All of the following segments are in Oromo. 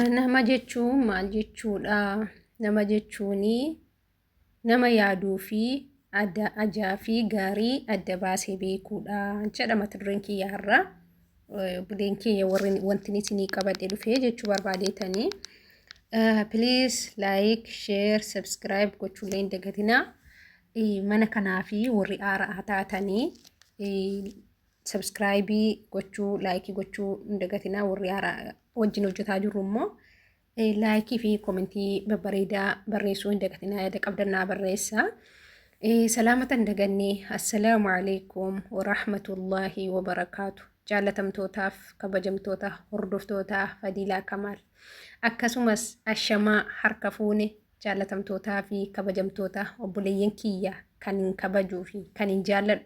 Nama jechuun maal jechuudha? Nama jechuuni nama yaaduu fi ajaa fi gaarii adda baasee beekuudha jedha mata dureen kiyya har'a. Buleen kiyya wanti isinii qabadhe dhufee jechuu barbaadeetanii. Please like, share, subscribe gochuulee hin dagatinaa. Mana kanaa fi warri haaraa taatanii subscribe gochuu, like gochuu hin dagatinaa. Warri haaraa wajjin hojjetaa jirru immoo like fi commentii babbareedaa barreessuu hin dagatinaa. Yaada qabdannaa barreessaa. Salaamatan dagannee assalaamu alaikum wa rahmatullahi wa barakaatu. Jaalatamtootaaf kabajamtoota hordoftootaa Fadiilaa Kamaal. Akkasumas ashamaa harka fuune jaalatamtootaa fi kabajamtoota obboleeyyan kiyya kan hin kabajuu fi kan hin jaalladhu.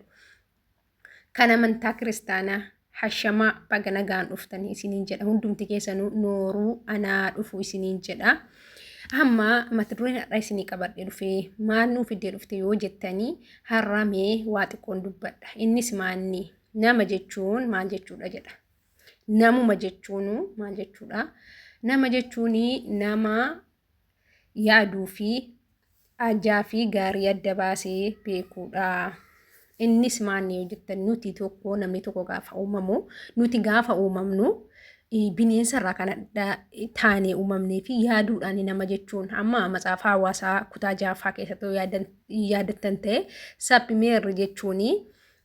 Kan amantaa kiristaanaa hashamaa baga nagaan dhuftanii isiniin jedha. Hundumti keessanuu nooruu anaa dhufu isiniin jedha. Amma mata dureen har'a isinii qabadhe dhufee maal nuu fiddee dhufte yoo jettanii har'a mee waa xiqqoon dubbadha. Innis maanni nama jechuun maal jechuudha jedha. Namuma jechuun maal jechuudha? Nama jechuuni nama yaaduu fi ajaa fi gaarii adda baasee beekuudha. Innis maanni yoo jettan nuti tokko namni tokko gaafa uumamu nuti gaafa uumamnu bineensa irraa kan taanee uumamnee fi yaaduudhaan nama jechuun amma matsaafaa hawaasaa kutaa 6ffaa keessatti yaadattan ta'e sappimeerri jechuuni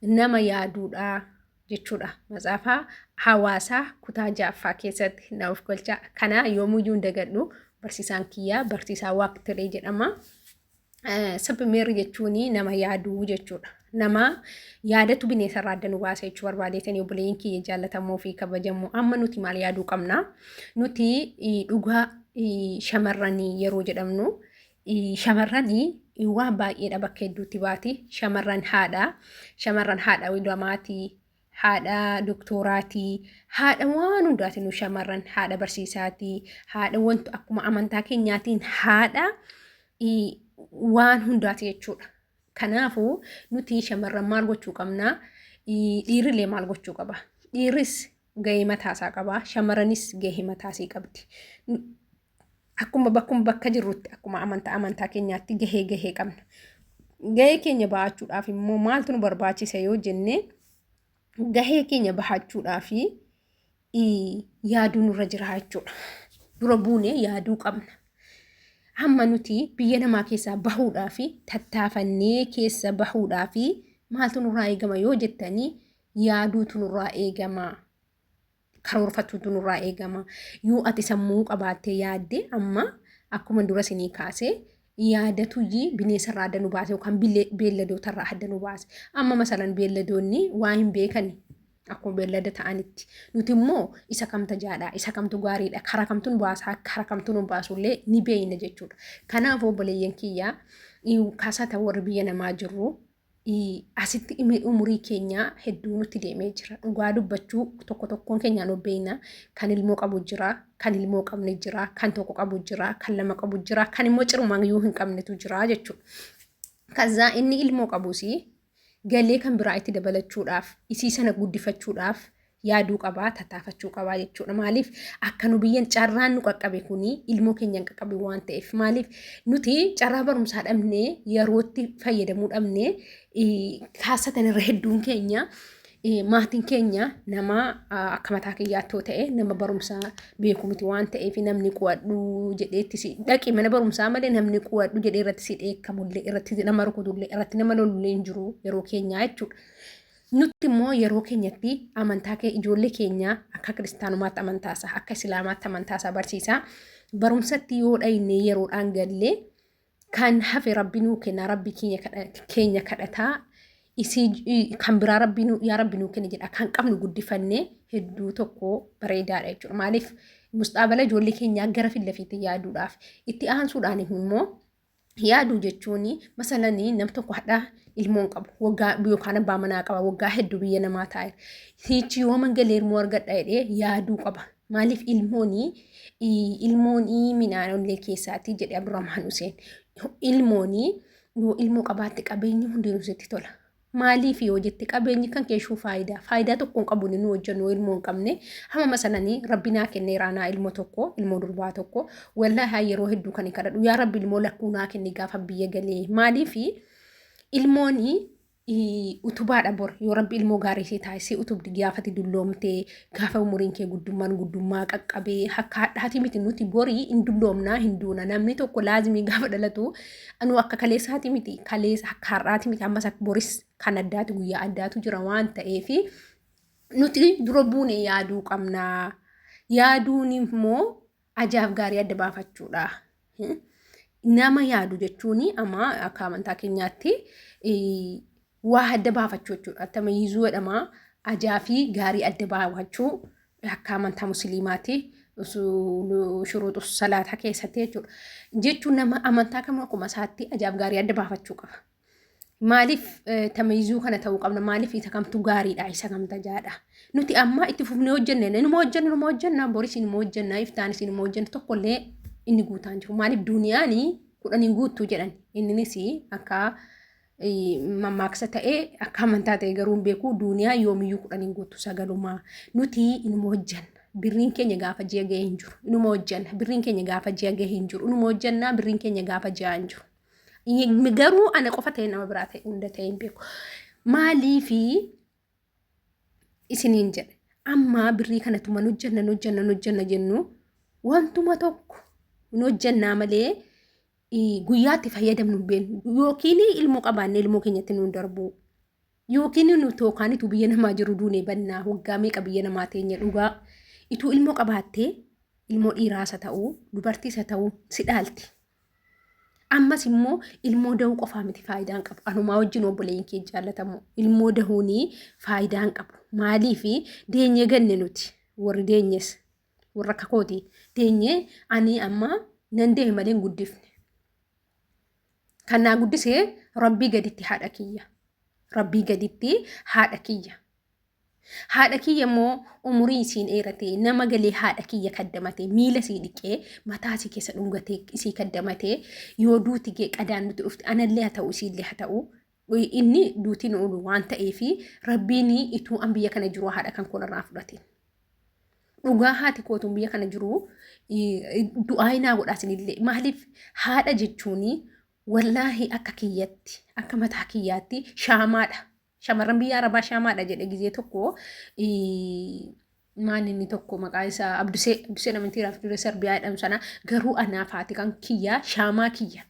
nama yaaduudha jechuudha. Matsaafaa hawaasaa kutaa 6ffaa keessatti na of galcha. Kana yoomuyyuu hin dagadhu barsiisaan kiyyaa barsiisaa Waaqtilee jedhama. Sappimeerri jechuuni nama yaaduu jechuudha. Nama yaadatu bineensa irraa adda nu baasa jechuu barbaadeetanii obboleeyyin kiyya jaallatamoo fi kabajamoo. Amma nuti maal yaaduu qabna? Nuti dhugaa shamarranii yeroo jedhamnu shamarranii waan baay'eedha bakka hedduutti baati. Shamarran haadha wilamaatii, haadha doktoraatii, haadha waan hundaatiin nu shamarran haadha barsiisaatii, haadha wantu akkuma amantaa keenyaatiin haadha waan hundaati jechuudha. Kanaafuu nuti shamarran maal gochuu qabna? Dhiirrilee maal gochuu qaba? Dhiirris gahee mataasaa qaba, shamarranis gahee mataasii qabdi. Akkuma bakka jirrutti akkuma amantaa keenyaatti gahee qabna. Gahee keenya bahachuudhaaf immoo maaltu nu barbaachisa yoo jenne gahee keenya bahachuudhaaf yaaduu nurra jira jechuudha. Dura buunee yaaduu qabna. Amma nuti biyya namaa keessaa bahuudhaaf tattaafannee keessa bahuudhaaf maaltu nurraa eegama yoo jettanii yaaduutu nurraa eegama. Karoorfatuutu nurraa eegama. Yoo ati sammuu qabaattee yaadde amma akkuma dura isinii kaasee yaadatu bineensa irraa adda nu baase yookaan beelladoota irraa adda nu baase. Amma masalan beelladoonni waa hin beekani. Akkuma beellada ta'anitti nuti immoo isa kamta jaadhaa, isa kamtu gaariidha, karaa kamtuun baasaa, karaa kamtuun baasullee ni beeyna jechuudha. Kanaaf obboleeyyan kiyyaa kaasata warri biyya namaa jirru asitti umurii keenya hedduu nutti deemee jira. Dhugaa dubbachuu tokkoon keenyaan obbeeyna. Kan ilmoo qabu jira, kan ilmoo qabne jira, kan tokko qabu jira, kan lama qabu jira, kan immoo cirumaan yoo hin qabnetu jira jechuudha. Kazaa inni ilmoo qabusi galee kan biraa itti dabalachuudhaaf isii sana guddifachuudhaaf yaaduu qabaa, tattaafachuu qabaa jechuudha. Maaliif akka nu biyyan carraan nu qaqqabe kuni ilmoo keenya qaqqabe waan ta'eef maaliif nuti carraa barumsaa dhabnee yerootti fayyadamuu dhabnee kaasatan irra hedduun keenya maatiin keenya nama akka mataa kiyyaatti ta'e nama barumsaa beeku miti waan ta'eef namni qo'adhu jedheetti si dhaqi mana barumsaa malee namni qo'adhu jedhee irratti si dheekkamullee irratti nama rukutullee irratti nama lolullee hin jiru yeroo keenyaa jechuudha. Nuti immoo yeroo keenyatti amantaa ijoollee keenya akka kiristaanumaatti amantaasaa akka islaamaatti amantaasaa barsiisaa barumsatti yoo dhayne yeroodhaan gallee kan hafe rabbi nuu kenna rabbi keenya kadhataa kan biraa yaa rabbi nuu kenna jedha kan qabnu guddifannee hedduu tokko bareedaadha jechuudha. Maaliif mustaabala ijoollee keenyaa gara fillafiitti yaaduudhaaf itti aansuudhaan immoo yaaduu jechuun masalanii nam tokko hadhaa ilmoon qabu waggaa yookaan abbaa manaa qaba waggaa hedduu biyya namaa taa'e hiichi yoo mangalee ilmoo argadha jedhee yaaduu qaba. Maaliif ilmoonii minaanollee keessaati jedhe Abdurrahmaan Huseen ilmoonii yoo ilmoo qabaatte qabeenyi hundinuu sitti tola. maalii fi hojiitti qabeenyi kan keeshuu faayidaa tokkoon qabuun inni hojjennu ilmoo hin qabne hama masananii rabbi naa kennee raanaa ilmoo tokko ilmoo durbaa tokko wallaahi yeroo hedduu kan kadhadhu yaa rabbi ilmoo lakkuu naa kenni gaafa biyya galee maalii fi ilmooni utubaadha bor yoo rabbi ilmoo gaarii ishee taasisee utubdi gaafati dulloomtee gaafa umuriin kee guddummaa qaqqabee akka haadhaati miti nuti borii hin dulloomnaa hin duuna namni tokko laazimii gaafa dhalatu anu akka kaleessaati miti kaleessa akka har'aati miti ammas akka boris kan addaati guyyaa addaatu jira waan ta'eef nuti dura buune yaaduu qabnaa yaaduun immoo ajaaf gaarii adda baafachuudha. Nama yaadu jechuun amma akka amantaa keenyaatti waa adda baafachuu jechuudha. Tamayyizuu jedhama ajaa fi gaarii adda baafachuu akka amantaa musliimaatti shuruutu salaataa keessatti jechuudha. Jechuun nama amantaa kamuu akkuma isaatti ajaaf gaarii adda baafachuu qaba. Maaliif tamayyizuu kana ta'uu qabna? Maaliif isa kamtu gaariidha isa kamta jaadha? Nuti amma itti fufnee hojjenne numa hojjenna boris numa hojjenna iftaanis numa hojjenna tokkollee inni guutaan jiru. Maaliif duuniyaanii kudhaniin guuttuu jedhan innis akka mammaaksa ta'ee akka amantaa ta'e garuu hin beeku duuniyaa yoomiyyuu kudhaniin guuttu sagalumaa nuti inuma hojjenna birriin keenya gaafa ji'a gahee hin jiru inuma hojjenna birriin keenya gaafa ji'a gahee hin jiru inuma hojjenna birriin keenya gaafa ji'a hin jiru garuu ana qofa ta'e nama biraa ta'e hunda ta'e hin beeku maaliifi isiniin jedhe amma birrii kanatu man hojjenna jennu wantuma tokko hin hojjennaa malee guyyaatti fayyadamnu beenu yookiin ilmoo qabaanne ilmoo keenyatti nuun darbu yookiin nuti yookaanitu biyya namaa jiru duunee bannaa waggaa meeqa biyya namaa teenya dhugaa ituu ilmoo qabaattee ilmoo dhiiraasa ta'uu dubartiisa ta'uu si dhaalti. Ammas immoo ilmoo dahuu qofaa miti faayidaan qabu. Anumaa wajjin obboleeyyin kee jaallatamu ilmoo dahuunii faayidaan qabu. Maaliif deenyee ganne nuti warri deenyes warra akka kooti deenyee ani amma nan deeme malee hin guddifne. Kanaa guddisee rabbii gaditti haadha kiyya. Rabbii gaditti haadha kiyya. Haadha kiyya immoo umurii isiin dheeratee nama galee haadha kiyya kaddamatee miila isii dhiqee mataa isii keessa dhungatee isii kaddamatee yoo duuti gee qadaan nuti dhufte anallee haa ta'u isiillee haa ta'u inni duutiin oolu waan ta'eef rabbiin ituu an biyya kana jiru haadha kan kolarraa fudhate. Dhugaa haati kootuun biyya kana jiru du'aayinaa godhaasinillee maaliif haadha jechuun wallaahi akka kiyyatti akka mataa kiyyaatti shaamaadha. Shamarran biyya Arabaa shaamaadha jedhe gizee tokko maan inni tokko maqaa isaa Abdusee namantii Abdusee Sarbiyaa jedhamu sana garuu anaaf haati kan kiyya shaamaa kiyya.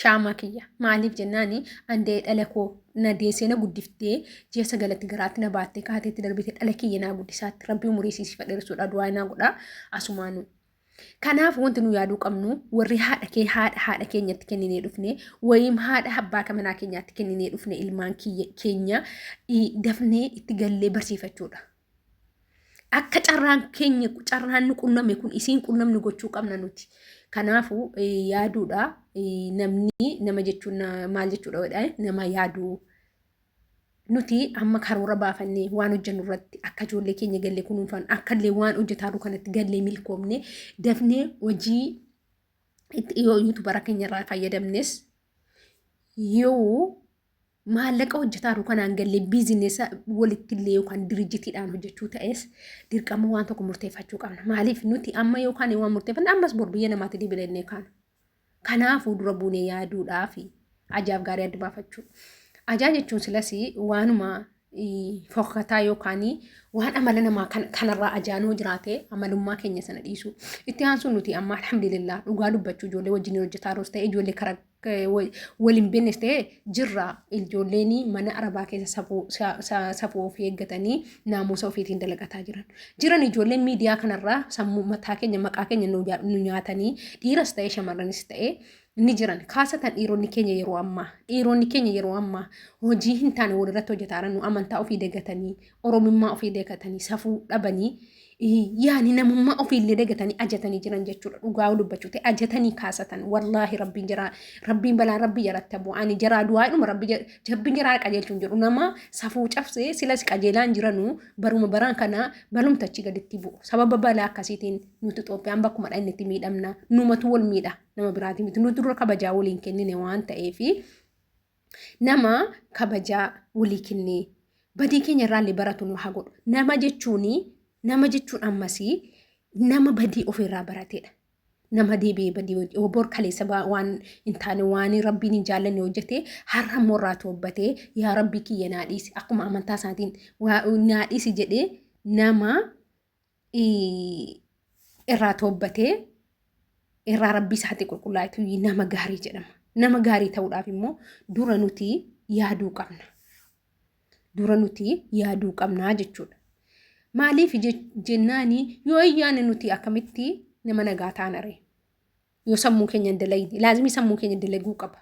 Shaamaa kiyya maaliif jennaani andee dhala koo na deessee na guddiftee ji'a sagalatti garaatti na baattee kaateetti darbitee dhala kiyya naa guddisaatti rabbii umurii siif dheerisuudha du'aa naa godha asumaanu. Kanaaf wanti nu yaaduu qabnu warri haadha keenyatti kenninee dhufne wayiim haadha abbaa kamanaa keenyaatti kenninee dhufne ilmaan keenya dafnee itti gallee barsiifachuudha. Akka carraan nu qunname kun isiin qunnamni gochuu qabna nuti. Kanaafuu yaaduudha namni nama jechuun maal jechuudha nama yaaduu. Nuti amma karoora baafannee waan hojjennu irratti akka ijoollee keenya gallee kunuunfan akka illee waan hojjetaa kanatti gallee milkoomne dafnee hojii yoo yuutubara keenya irraa fayyadamnes yoo maallaqa hojjetaa kanaan gallee biizinesa walitti illee yookaan dirijitiidhaan hojjechuu ta'es dirqama waan tokko murteeffachuu qabna. Maaliif nuti amma yookaan waan murteeffanne ammas bor biyya namaatti deebi'annee kaana. Kanaafuu dura buunee yaaduudhaa fi ajaaf gaarii adda baafachuu. Ajaa jechuun silas waanuma fokkataa yookaan waan amala namaa kanarraa ajaanuu jiraate amalummaa keenya sana dhiisu. Itti aansuun nuti amma alhamdulillah dhugaa dubbachuu ijoollee wajjin hojjetaa roos ta'e ijoollee karaa waliin beeknes ta'e jirra ijoolleen mana Arabaa keessa safuu ofii eeggatanii naamusa ofiitiin dalagataa jiran ijoolleen miidiyaa kanarraa sammuu mataa keenya maqaa keenya nu nyaatanii dhiiras ta'e shamarranis ta'e ni jiran kaasatan dhiironni keenya yeroo ammaa hojii hin taane walirratti hojjetaa nu amantaa ofii deeggatanii oromummaa ofii deeggatanii safuu dhabanii yaani namummaa ofiillee deeggatanii ajatanii jiran jechuudha. Dhugaa dubbachuu ta'e ajatanii kaasatan wallaahi rabbiin balaan rabbii jaratti bu'u ani jaraa du'aadhuma rabbiin jaraa qajeelchuun jedhu nama safuu cabsee silas qajeelaan jiranu baraan kana balumtachi gaditti bu'u. Sababa balaa akkasiitiin nuti Itoophiyaan bakkuma dha inni itti miidhamna numatu wal miidha nama biraatii miti nuti dura kabajaa waliin kennine waan ta'eef nama kabajaa walii kennee badii keenya irraa illee baratu nu haa godhu. Nama jechuun ammasii nama badii ofirraa baratedha. Nama deebi'ee badii obboor kaleessa waan hin taane waan rabbiin hin jaallanne hojjetee har'a immoo irraa toobbatee yaa rabbii kiyya naadhiisi akkuma amantaa isaatiin naadhiisi jedhee nama irraa toobbatee irraa rabbii isaatii qulqullaa'etu nama gaarii jedhama. Nama gaarii ta'uudhaaf immoo dura nuti yaaduu qabna. Dura nuti yaaduu qabnaa jechuudha. Maaliif jennaani yoo ayyaana nuti akkamitti nama nagaa taanare yoo sammuu keenya dalagne laazimii sammuu keenya dalaguu qaba.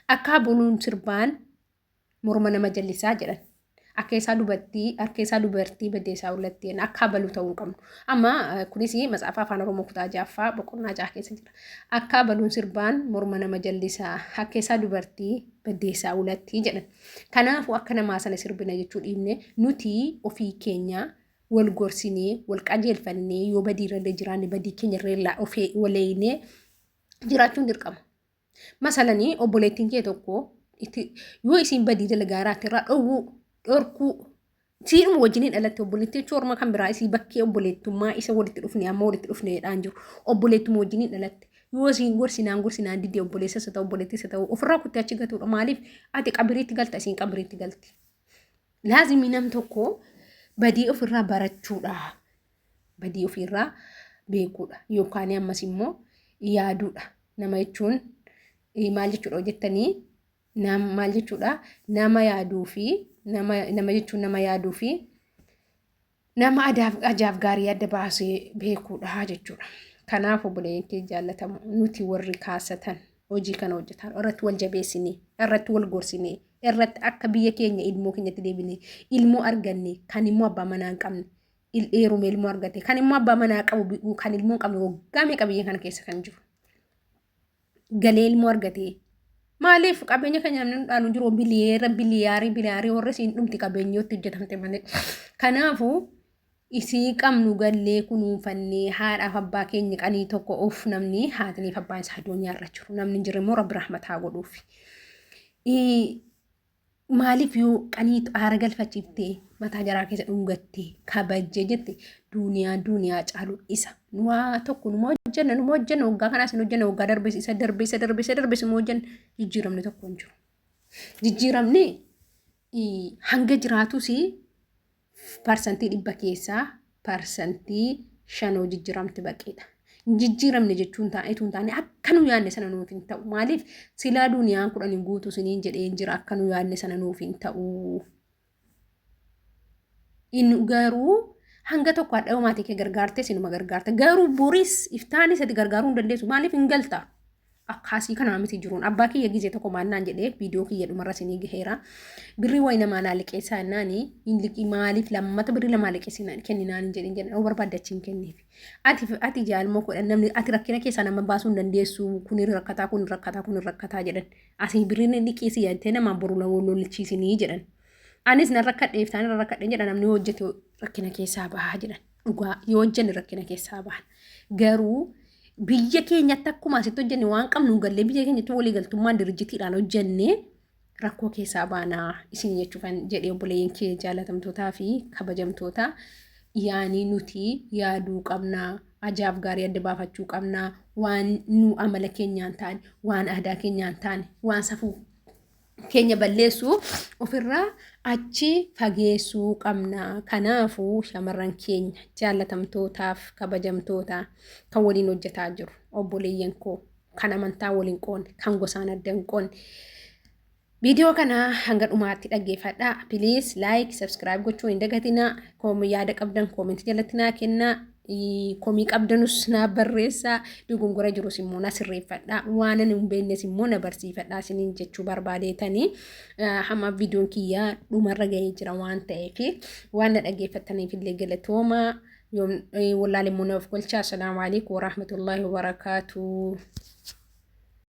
Akka buluun sirbaan morma nama jallisaa jedhan. Akka isaa dubartii baddeessaa ullatteen akka baluu ta'uu qabnu. Amma kunis matsaafa afaan Oromoo kutaa 6ffaa boqonnaa 6 keessa jira. Akka baluun sirbaan morma nama jallisaa akka isaa dubartii baddeessaa ullattii jedhan. Kanaafuu akka namaa sana sirbina jechuu dhiibne nuti ofii keenya wal gorsinee wal qajeelfannee yoo badii irra jiraanne badii keenya irra ofii waleeynee jiraachuun dirqama. Masalanii obboleettiin kee tokko yoo isiin badii dalagaa irratti irraa dhorkuu siidhuma wajjiniin dhalatte obboleettii jechuun orma kan biraa isii bakkee obboleettummaa isa walitti dhufne amma walitti dhufneedhaan jiru obboleettuma wajjiniin dhalatte yoo isiin gorsinaan didee obboleessas ta'u obboleettis ta'u ofirraa kuttee achi gatuudha. Maaliif ati qabiriitti galta isiin qabiriitti galti. Laazimii nam tokko badii ofirraa barachuudha. Badii ofirraa beekuudha yookaan ammas immoo yaaduudha. Nama jechuun maal jechuudha hojjettanii maal jechuudha nama yaaduu fi nama jechuun nama yaaduu fi nama ajaaf gaarii adda baasee beekuudha jechuudha. Kanaaf obboleeyyan kee jaallatamu nuti warri kaasatan hojii kana hojjetan irratti wal jabeessinee irratti wal gorsinee irratti akka biyya keenya ilmoo keenyatti deebinee ilmoo arganne kan immoo abbaa manaa hin qabne dheerume ilmoo argate kan immoo abbaa manaa qabu kan ilmoo hin qabne waggaa meeqa biyya kana keessa kan jiru galee ilmoo argate. Maaliif qabeenya keenya namni dhaalu jiru biliyaarii warra isiin dhumti qabeenyootti hojjetamte malee. Kanaafuu isii qabnu gallee kunuunfannee haadhaaf abbaa keenya qanii tokko of namni haataniif abbaan isaa adoonyaa irra jiru namni jiru immoo rabbi rahmataa godhuuf. Maaliif yoo qanii aara galfachiiftee mataa jaraa keessa dhungattee kabajjee jette duuniyaa caalu isa waa tokko numa hojjenna waggaa kanaas hin hojjenna waggaa darbees immoo hojjenna jijjiiramni tokko hin jiru. Jijjiiramni hanga jiraatus parsantii 100 keessaa parsantii 5 jijjiiramti baqeedha. Jijjiiramni jechuun taa'eetu hin taane akka nu yaadne sana nuuf hin ta'u. Maaliif silaa duuniyaan 10 guutuu siniin jedhee jira akka nu yaadne sana nuuf hin ta'u. Garuu hanga tokko adda maatii kee gargaarte sinuma gargaarte. Garuu boris iftaanis ati gargaaruu hin dandeessu. Maaliif hin galta? Akkaasii kanaa miti jiruun abbaa kiyya gizee tokko maannaan jedhee viidiyoo kiyya dhumarra sinii gaheera. Birrii wayi namaa naa liqeessaa naani hin liqii maaliif lammata birrii lamaa liqeessinaan kenninaan hin jedhin jedhan barbaadachiin kenniif. Ati jaalmoo godhan namni ati rakkina keessaa nama baasuu hin dandeessu kun rakkataa jedhan. Asii birriin liqeessi yaadtee namaa boru lolchiisinii jedhan. Anis nan rakkadheef taane rakkadheen jedhan namni hojjete rakkina keessaa bahaa jedhan. Dhugaa yoo hojjenne rakkina keessaa bahan. Garuu biyya keenyatti akkuma asitti hojjenne waan qabnu gallee biyya keenyatti walii galtummaan dirjitiidhaan hojjenne rakkoo keessaa baanaa isin jechuufan jedhee obboleeyyan kee jaalatamtootaa fi kabajamtoota yaanii nuti yaaduu qabnaa ajaaf gaarii adda baafachuu qabnaa waan nu amala keenyaan taane waan aadaa keenyaan taane waan safuu keenya balleessuu ofirraa achi fageessuu qabna. Kanaafuu shamarran keenya jaalatamtootaaf kabajamtoota kan waliin hojjetaa jiru obboleeyyan koo kan amantaa waliin qoonne kan gosaan adda hin qoonne viidiyoo kana hanga dhumaatti dhaggeeffadhaa. Please like subscribe gochuu hin dagatinaa. Yaada qabdan comment jalatti naa kennaa. Komii qabdanus naa barreessaa. Dogongora jirus immoo na sirreeffadhaa. Waan ani hin beeknes immoo na barsiifadhaa isiniin jechuu barbaadeetanii hamma viidiyoon kiyyaa dhumarra gahee jira waan ta'eef waan na dhaggeeffattaniif illee galatooma. Wallaahi immoo naaf golchaa. Assalaamu alaikum warahmatullahi wabarakaatuh.